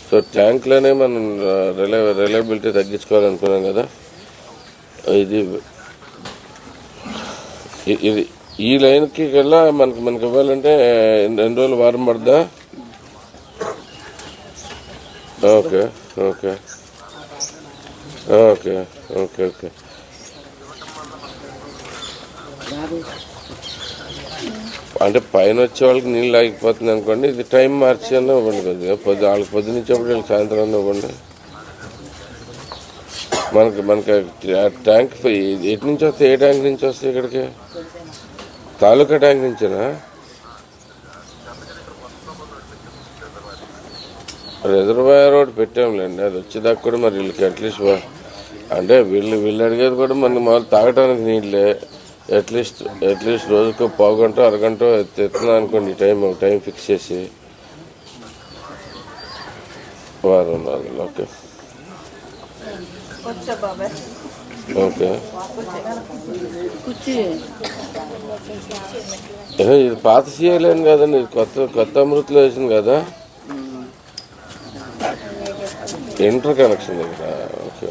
So ట్యాంక్లోనే మనం reliability తగ్గించుకోవాలనుకున్నాం కదా. ఇది ఇది ఈ లైన్కి కల్లా మనకి ఇవ్వాలంటే ఎన్ని రోజులు వారం పడదా? Okay okay okay okay okay అంటే పైన వచ్చే వాళ్ళకి నీళ్ళు ఆగిపోతుంది అనుకోండి, ఇది టైం మార్చి అన్న ఇవ్వండి కొద్దిగా. వాళ్ళకి పొద్దునిచ్చేప్పుడు వీళ్ళకి సాయంత్రం అన్న ఇవ్వండి. మనకి ట్యాంక్ ఎటు నుంచి వస్తాయి? ఏ ట్యాంక్ నుంచి వస్తాయి ఇక్కడికి? తాలూకా ట్యాంక్ నుంచేనా? రిజర్వాయర్ ఒకటి పెట్టాంలేండి, అది వచ్చేదాకా కూడా మరి వీళ్ళకి అట్లీస్ట్ అంటే వీళ్ళు అడిగేది కూడా మనకి మామూలు తాగటానికి నీళ్ళే. అట్లీస్ట్ రోజుకు పావుగంట అరగంట ఎత్తున్నా అనుకోండి, టైం ఫిక్స్ చేసి వారం రోజులు. ఓకే ఓకే ఇది పాత సీఏలేను కదండి, ఇది కొత్త అమృతలో వేసింది కదా, ఇంటర్ కనెక్షన్ దగ్గర. ఓకే.